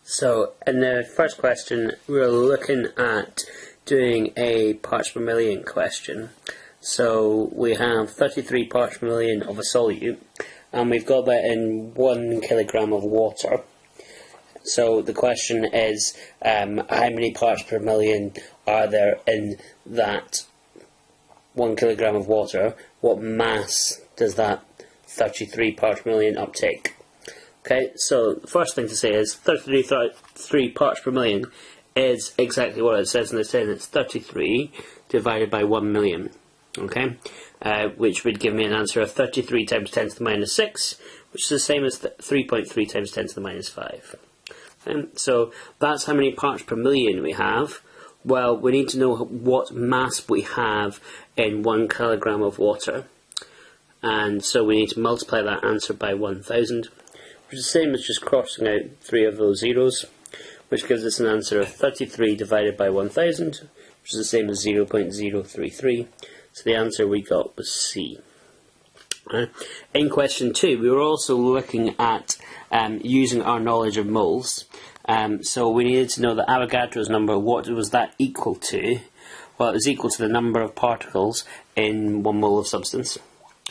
So in the first question we're looking at doing a parts per million question. So we have 33 parts per million of a solute and we've got that in 1 kilogram of water. So the question is how many parts per million are there in that 1 kilogram of water? What mass does that 33 parts per million uptake? Okay, so the first thing to say is 33 parts per million is exactly what it says in the tin. It's 33 divided by 1 million, okay, which would give me an answer of 33 times 10 to the minus 6, which is the same as 3.3 times 10 to the minus 5. So that's how many parts per million we have. Well, we need to know what mass we have in 1 kilogram of water, and so we need to multiply that answer by 1000. Which is the same as just crossing out 3 of those zeros, which gives us an answer of 33 divided by 1000, which is the same as 0.033. So the answer we got was C. In question 2, we were also looking at using our knowledge of moles. So we needed to know the Avogadro's number. What was that equal to? Well, it was equal to the number of particles in 1 mole of substance.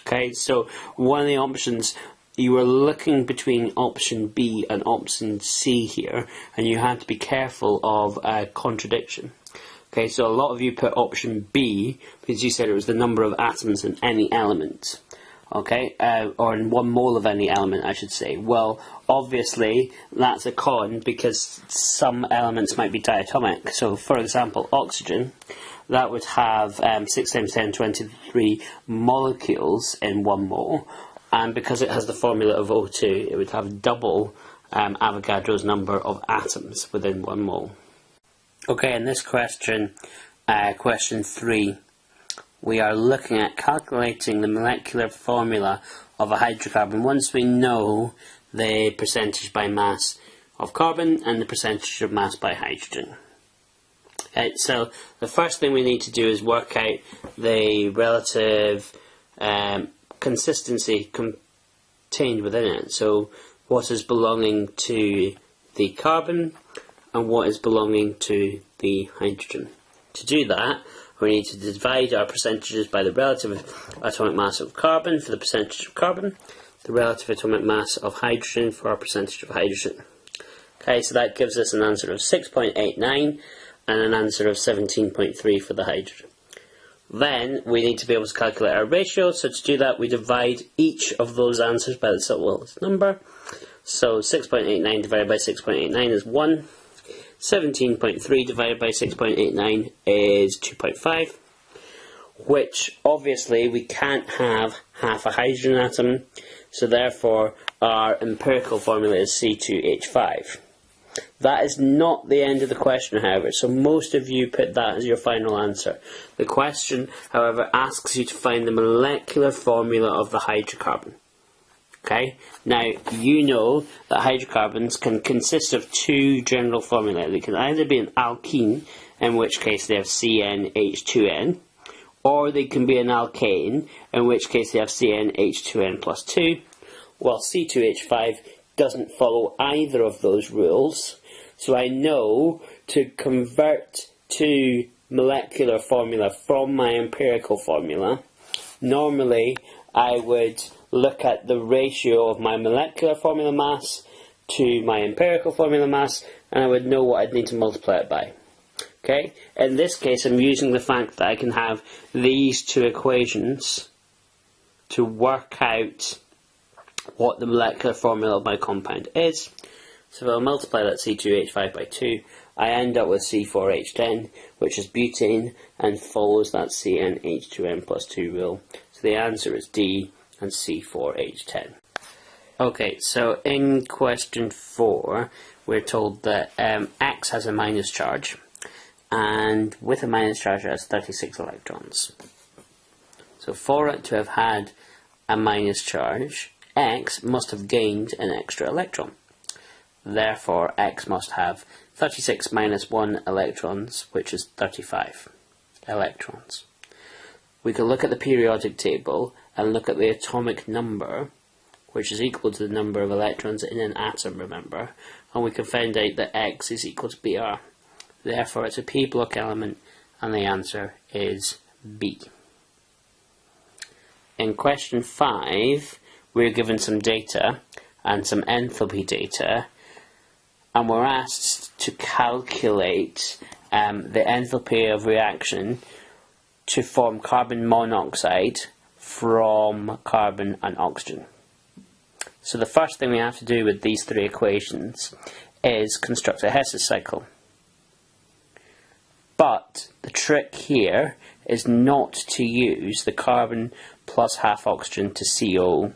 Okay, so one of the options, you were looking between option B and option C here, and you had to be careful of a contradiction. Okay, so a lot of you put option B because you said it was the number of atoms in any element. Okay, or in 1 mole of any element, I should say. Well, obviously that's a con because some elements might be diatomic. So, for example, oxygen, that would have 6 times 10 to the 23 molecules in 1 mole. And because it has the formula of O2, it would have double Avogadro's number of atoms within 1 mole. Okay, in this question, question 3, we are looking at calculating the molecular formula of a hydrocarbon once we know the percentage by mass of carbon and the percentage of mass by hydrogen. Okay, so the first thing we need to do is work out the relative consistency contained within it. So what is belonging to the carbon and what is belonging to the hydrogen. To do that, we need to divide our percentages by the relative atomic mass of carbon for the percentage of carbon, the relative atomic mass of hydrogen for our percentage of hydrogen. Okay, so that gives us an answer of 6.89 and an answer of 17.3 for the hydrogen. Then we need to be able to calculate our ratio, so to do that we divide each of those answers by the subtotal number. So 6.89 divided by 6.89 is 1, 17.3 divided by 6.89 is 2.5, which obviously we can't have half a hydrogen atom, so therefore our empirical formula is C2H5. That is not the end of the question, however, so most of you put that as your final answer. The question, however, asks you to find the molecular formula of the hydrocarbon. Okay, now you know that hydrocarbons can consist of 2 general formulae. They can either be an alkene, in which case they have CnH2n, or they can be an alkane, in which case they have CnH2n plus 2. Well, C2H5 doesn't follow either of those rules, so I know to convert to molecular formula from my empirical formula. Normally I would look at the ratio of my molecular formula mass to my empirical formula mass, and I would know what I'd need to multiply it by. Okay, in this case I'm using the fact that I can have these 2 equations to work out what the molecular formula of my compound is. So if I multiply that C2H5 by 2, I end up with C4H10, which is butane and follows that CnH2n plus 2 rule. So the answer is D and C4H10. Okay, so in question 4, we're told that X has a minus charge, and with a minus charge it has 36 electrons. So for it to have had a minus charge, X must have gained an extra electron. Therefore, X must have 36 minus 1 electrons, which is 35 electrons. We can look at the periodic table and look at the atomic number which is equal to the number of electrons in an atom, remember, and we can find out that X is equal to Br. Therefore it's a p block element, and the answer is B. In question 5, we're given some data and some enthalpy data, and we're asked to calculate the enthalpy of reaction to form carbon monoxide from carbon and oxygen. So the first thing we have to do with these three equations is construct a Hess's cycle. But the trick here is not to use the carbon plus half oxygen to CO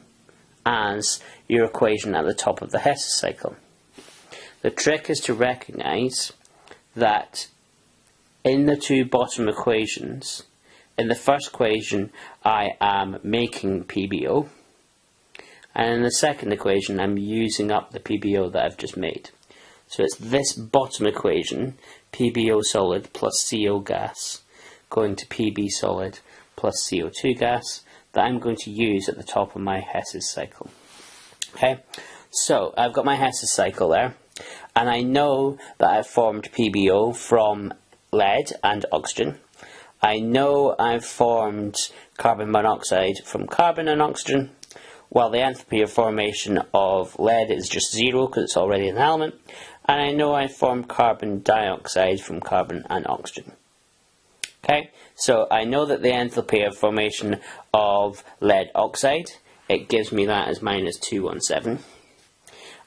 as your equation at the top of the Hess's cycle. The trick is to recognise that in the two bottom equations, in the first equation I am making PbO, and in the second equation I'm using up the PbO that I've just made. So it's this bottom equation, PbO solid plus CO gas, going to Pb solid plus CO2 gas, that I'm going to use at the top of my Hess's cycle. Okay, so I've got my Hess's cycle there, and I know that I've formed PbO from lead and oxygen. I know I've formed carbon monoxide from carbon and oxygen. Well, the enthalpy of formation of lead is just 0 because it's already an element, and I know I formed carbon dioxide from carbon and oxygen. Okay, so I know that the enthalpy of formation of lead oxide, it gives me that as minus 217.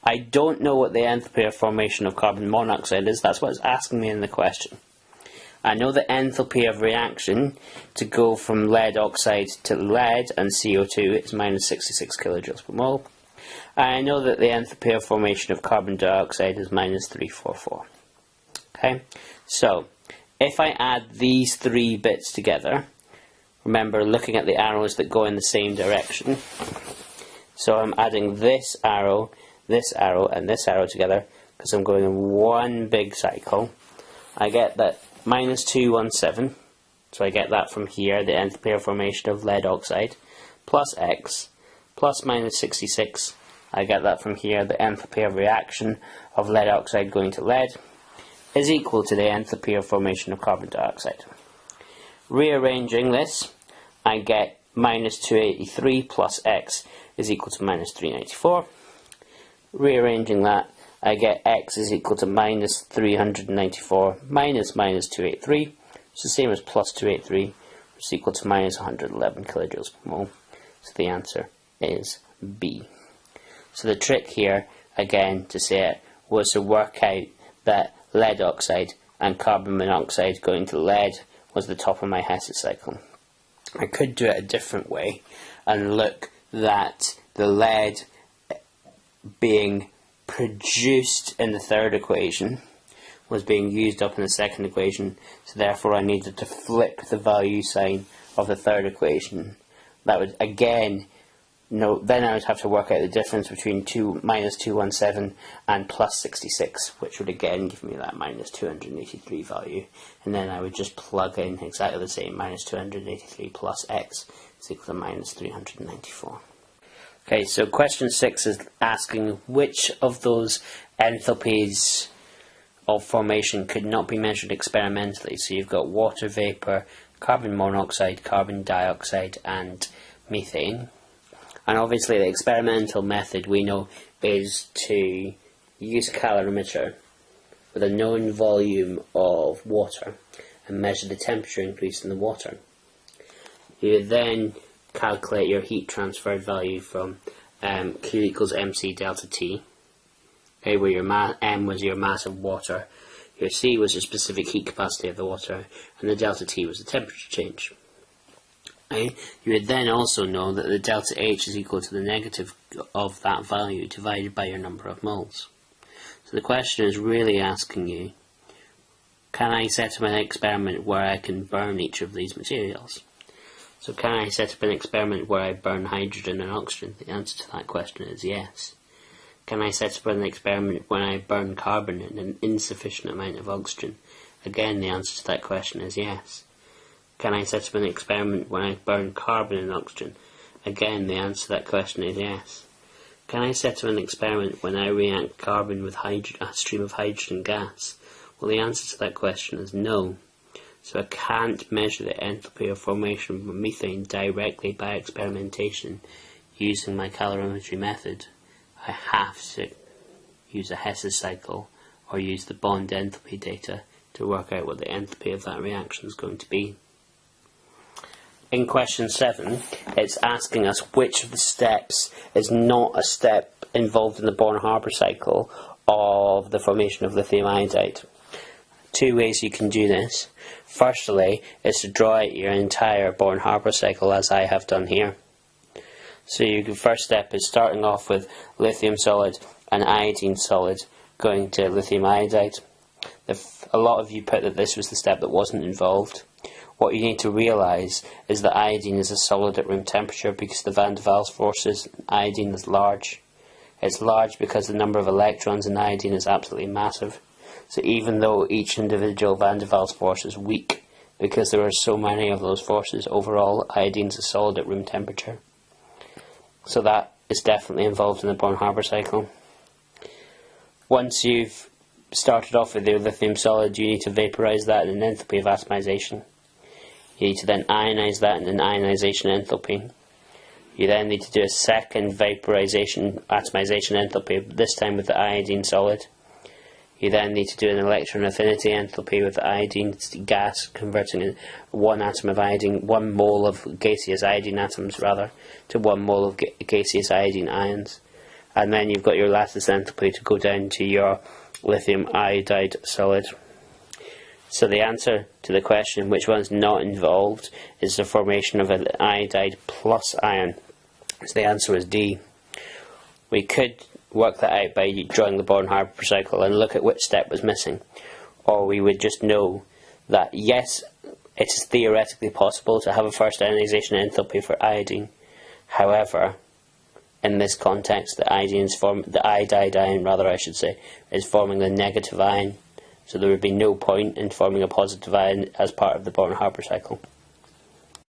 I don't know what the enthalpy of formation of carbon monoxide is. That's what it's asking me in the question. I know the enthalpy of reaction to go from lead oxide to lead and CO2 is minus 66 kilojoules per mole. And I know that the enthalpy of formation of carbon dioxide is minus 344. Okay, so if I add these three bits together, remember looking at the arrows that go in the same direction. So I'm adding this arrow, and this arrow together because I'm going in one big cycle. I get that minus 217, so I get that from here, the enthalpy of formation of lead oxide, plus X, plus minus 66, I get that from here, the enthalpy of reaction of lead oxide going to lead, is equal to the enthalpy of formation of carbon dioxide. Rearranging this, I get minus 283 plus X is equal to minus 394. Rearranging that, I get X is equal to minus 394 minus 283. It's the same as plus 283, which is equal to minus 111 kilojoules per mole. So the answer is B. So the trick here, again, to say it, was to work out that lead oxide and carbon monoxide going to lead was the top of my Hess's cycle. I could do it a different way and look that the lead being produced in the third equation was being used up in the second equation, so therefore I needed to flip the value sign of the third equation. That would again, then I would have to work out the difference between minus 217 and plus 66, which would again give me that minus 283 value, and then I would just plug in exactly the same, minus 283 plus X is equal to minus 394. Okay, so question 6 is asking which of those enthalpies of formation could not be measured experimentally. So you've got water vapour, carbon monoxide, carbon dioxide and methane. And obviously the experimental method we know is to use a calorimeter with a known volume of water and measure the temperature increase in the water. You then calculate your heat transfer value from Q equals mc delta T, okay, where your m was your mass of water, your C was the specific heat capacity of the water, and the delta T was the temperature change. Okay. You would then also know that the delta H is equal to the negative of that value divided by your number of moles. So the question is really asking you, can I set up an experiment where I can burn each of these materials? So can I set up an experiment where I burn hydrogen and oxygen? The answer to that question is yes. Can I set up an experiment when I burn carbon and an insufficient amount of oxygen? Again, the answer to that question is yes. Can I set up an experiment when I burn carbon and oxygen? Again, the answer to that question is yes. Can I set up an experiment when I react carbon with a stream of hydrogen gas? Well, the answer to that question is no. So I can't measure the enthalpy of formation of methane directly by experimentation using my calorimetry method. I have to use a Hess cycle or use the bond enthalpy data to work out what the enthalpy of that reaction is going to be. In question 7, it's asking us which of the steps is not a step involved in the Born-Haber cycle of the formation of lithium iodide. Two ways you can do this. Firstly, is to draw out your entire Born-Haber cycle as I have done here. So your first step is starting off with lithium solid and iodine solid going to lithium iodide. A lot of you put that this was the step that wasn't involved. What you need to realise is that iodine is a solid at room temperature because the van der Waals forces. Iodine is large. It's large because the number of electrons in iodine is absolutely massive. So even though each individual van der Waals force is weak, because there are so many of those forces, overall iodine is a solid at room temperature. So that is definitely involved in the Born-Haber cycle. Once you've started off with your lithium solid, you need to vaporise that in an enthalpy of atomization. You need to then ionize that in an ionization enthalpy. You then need to do a second vaporization atomization enthalpy, this time with the iodine solid. You then need to do an electron affinity enthalpy with the iodine gas, converting one atom of iodine, 1 mole of gaseous iodine atoms rather, to 1 mole of gaseous iodine ions. And then you've got your lattice enthalpy to go down to your lithium iodide solid. So the answer to the question, which one's not involved, is the formation of an iodide plus ion. So the answer is D. We could work that out by drawing the Born-Haber cycle and look at which step was missing. Or we would just know that yes, it is theoretically possible to have a first ionization enthalpy for iodine. However, in this context, the iodide ion, is forming the negative ion. So there would be no point in forming a positive ion as part of the Born-Haber cycle.